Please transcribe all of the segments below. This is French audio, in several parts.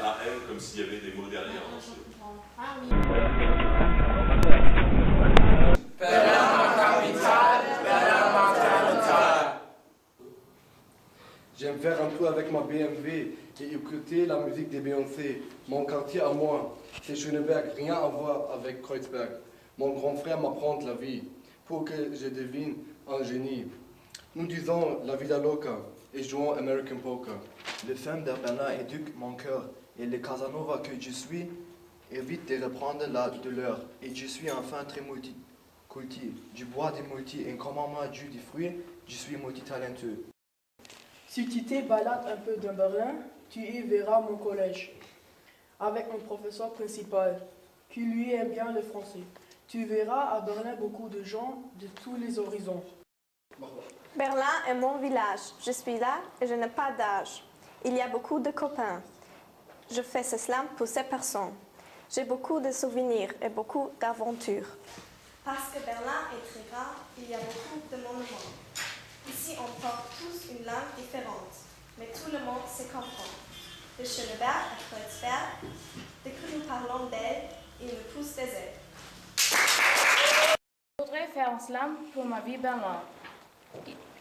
A-N comme s'il y avait des mots derrière. Ah oui. Berlin, ma capitale, Berlin, ma capitale. J'aime faire un tour avec ma BMW et écouter la musique des Beyoncé. Mon quartier à moi, c'est Schöneberg, rien à voir avec Kreuzberg. Mon grand frère m'apprend la vie pour que je devienne un génie. Nous disons la vida loca et jouons American Poker. Les femmes de Berlin éduquent mon cœur et les Casanova que je suis évitent de reprendre la douleur. Et je suis enfin très multiculti. Du bois des multi et comme moi du des fruits, je suis multitalentueux. Si tu te balades un peu dans Berlin, tu y verras mon collège, avec mon professeur principal, qui lui aime bien le français. Tu verras à Berlin beaucoup de gens de tous les horizons. Berlin est mon village. Je suis là et je n'ai pas d'âge. Il y a beaucoup de copains. Je fais ce slam pour ces personnes. J'ai beaucoup de souvenirs et beaucoup d'aventures. Parce que Berlin est très grand, il y a beaucoup de monuments. Ici, on porte tous une langue différente, mais tout le monde se comprend. De Schöneberg à Kreuzberg, dès que nous parlons d'elle, il nous pousse des ailes. Je voudrais faire un slam pour ma vie Berlin.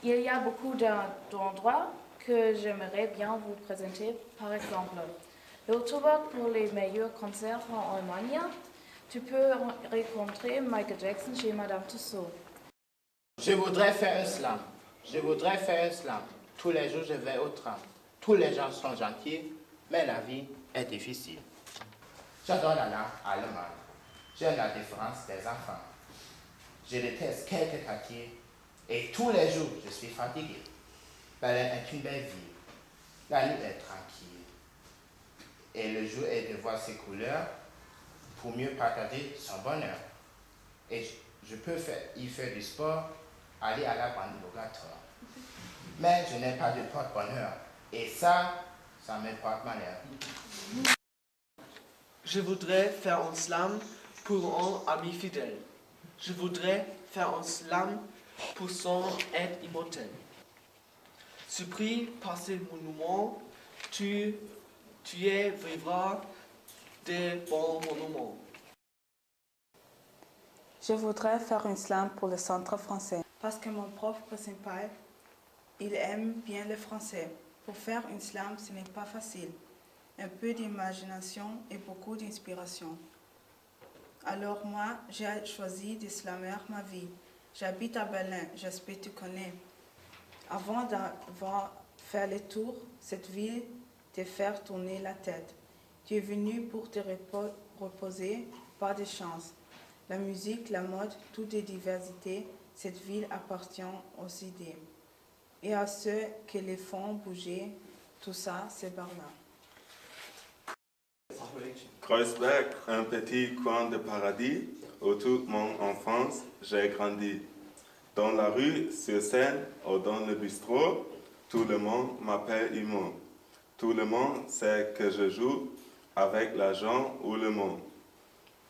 Il y a beaucoup d'endroits que j'aimerais bien vous présenter, par exemple. Le Oktober pour les meilleurs concerts en Allemagne. Tu peux rencontrer Michael Jackson chez Madame Tussauds. Je voudrais faire un slam. Je voudrais faire un slam. Tous les jours, je vais au tram. Tous les gens sont gentils, mais la vie est difficile. J'adore la langue allemande. J'aime la différence des enfants. Je déteste quelques quartiers et tous les jours, je suis fatigué. Berlin est une belle ville. La nuit est tranquille. Et le jour est de voir ses couleurs pour mieux partager son bonheur. Et je peux y faire du sport, aller à la bande obligatoire. Mais je n'ai pas de porte-bonheur. Et ça me porte malheur. Je voudrais faire un slam pour un ami fidèle. Je voudrais faire un slam pour son aide immortelle. Surpris par ces monuments, tu y vivras des bons moments. Je voudrais faire un slam pour le centre français. Parce que mon prof principal, il aime bien le français. Pour faire un slam, ce n'est pas facile. Un peu d'imagination et beaucoup d'inspiration. Alors moi, j'ai choisi de slammer ma vie. J'habite à Berlin, j'espère que tu connais. Avant d'avoir fait le tour, cette ville te faire tourner la tête. Tu es venu pour te reposer, pas de chance. La musique, la mode, toute est diversité. Cette ville appartient aux idées. Et à ceux qui les font bouger, tout ça, c'est Berlin. Kreuzberg, un petit coin de paradis où toute mon enfance j'ai grandi. Dans la rue, sur scène ou dans le bistrot, tout le monde m'appelle Imo. Tout le monde sait que je joue avec l'argent ou le monde.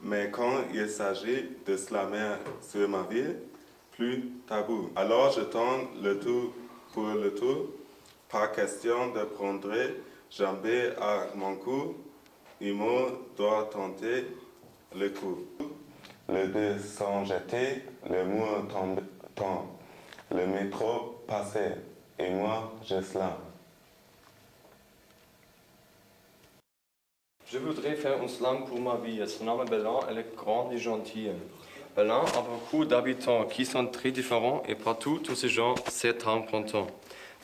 Mais quand il s'agit de slammer sur ma ville, plus tabou. Alors je tente le tout pour le tout, pas question de prendre jambé à mon cou. Imo doit tenter le coup. Les deux sont jetés, le mur tombe, le métro passé, et moi je slame. Je voudrais faire un slam pour ma vie. Son nom est Berlin, elle est grande et gentille. Berlin a beaucoup d'habitants qui sont très différents et partout, tous ces gens, c'est important.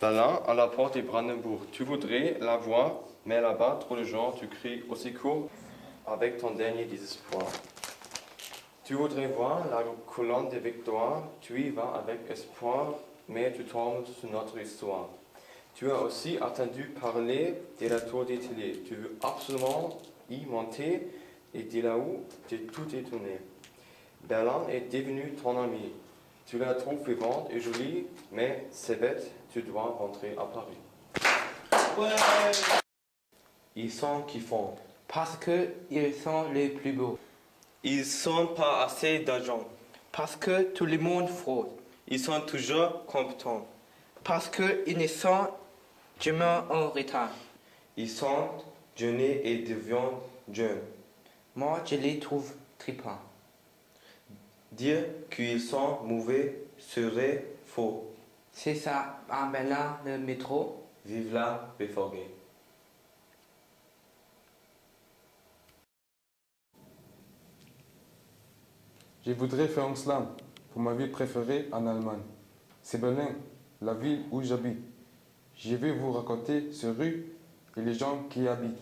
Berlin à la porte de Brandenburg. Tu voudrais la voir, mais là-bas, trop de gens, tu cries au secours avec ton dernier désespoir. Tu voudrais voir la colonne de victoire, tu y vas avec espoir, mais tu tombes sur notre histoire. Tu as aussi attendu parler de la tour d'Italie. Tu veux absolument y monter et de là-haut, tu es tout étonné. Berlin est devenu ton ami. Tu la trouves vivante et jolie, mais c'est bête, tu dois rentrer à Paris. Ouais. Ils sont kiffants parce qu'ils sont les plus beaux. Ils sont pas assez d'argent. Parce que tout le monde fraude. Ils sont toujours compétents. Parce qu'ils ne sont jamais en retard. Ils sont jeûner et deviennent jeunes. Moi, je les trouve tripants. Dire qu'ils sont mauvais serait faux. C'est ça, en Berlin, le métro. Vive la BVG. Je voudrais faire un slam pour ma ville préférée en Allemagne. C'est Berlin, la ville où j'habite. Je vais vous raconter ces rues et les gens qui y habitent.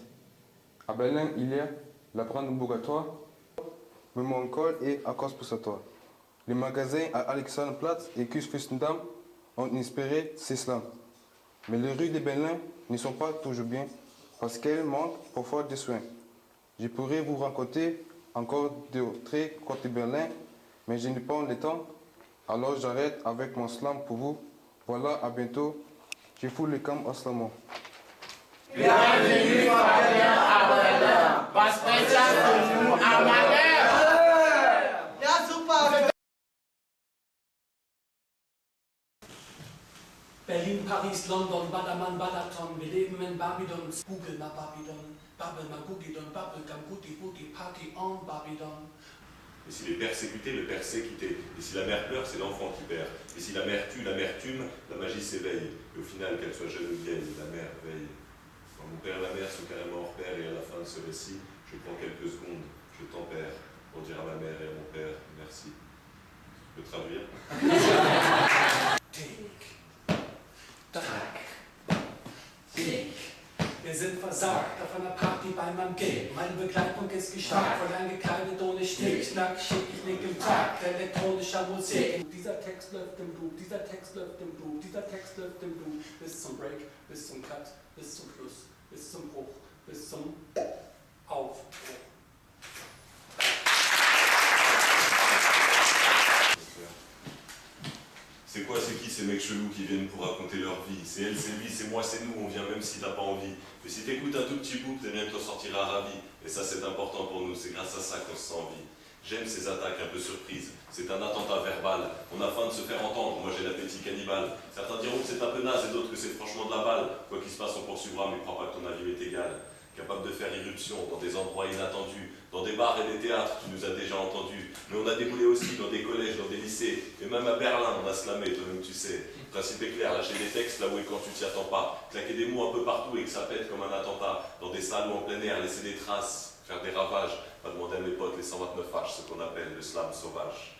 À Berlin, il y a la Brandenburger-Tor, le Mont-Col et à Kospusator. Les magasins à Alexanderplatz et Kurfürstendamm ont inspiré ces slams. Mais les rues de Berlin ne sont pas toujours bien parce qu'elles manquent parfois de soins. Je pourrais vous raconter encore d'autres côté Berlin, mais je n'ai pas le temps. Alors j'arrête avec mon slam pour vous. Voilà, à bientôt. Je fous le camp en slamant. Bienvenue à Berlin, was spécial pour nous à Malheur. Ja, super! Berlin, Paris, London, Badaman, Badaton, wir leben in Babylon, Google ma Babylon, Babel ma Gougidon, Babel kam Booty Booty Party en Babylon. Et s'il est persécuté, le père s'est quitté. Et si la mère pleure, c'est l'enfant qui perd. Et si la mère tue, l'amertume, la magie s'éveille. Et au final, qu'elle soit jeune ou vieille, la mère veille. Quand mon père et la mère sont carrément hors pair, et à la fin de ce récit, je prends quelques secondes, je tempère, pour dire à ma mère et à mon père merci. Je peux traduire. Tick, tack, tick. Wir sind versagt auf einer Party bei meinem Gig. Meine Begleitung ist gestarkt, voll angekleidet ohne Schnick, Schnack, schick ich nicht im Takt elektronischer Musik. Dieser Text läuft im Loop, dieser Text läuft im Loop, dieser Text läuft im Loop. Bis zum Break, bis zum Cut, bis zum Schluss, bis zum Bruch, bis zum Aufbruch. C'est quoi, c'est qui ces mecs chelous qui viennent pour raconter leur vie? C'est elle, c'est lui, c'est moi, c'est nous, on vient même si t'as pas envie. Mais si t'écoutes un tout petit bout, t'es bien que t'en sortiras ravi. Et ça c'est important pour nous, c'est grâce à ça qu'on se sent en vie. J'aime ces attaques un peu surprises, c'est un attentat verbal. On a faim de se faire entendre, moi j'ai l'appétit cannibale. Certains diront que c'est un peu naze et d'autres que c'est franchement de la balle. Quoi qu'il se passe, on poursuivra, mais crois pas que ton avis m'est égal. Capable de faire irruption dans des endroits inattendus, dans des bars et des théâtres, tu nous as déjà entendus. Mais on a déboulé aussi dans des collèges, dans des lycées, et même à Berlin, on a slamé, toi-même tu sais. Le principe est clair, lâcher des textes là où et quand tu t'y attends pas, claquer des mots un peu partout et que ça pète comme un attentat, dans des salles ou en plein air, laisser des traces, faire des ravages, pas demander à mes potes les 129 H, ce qu'on appelle le slam sauvage.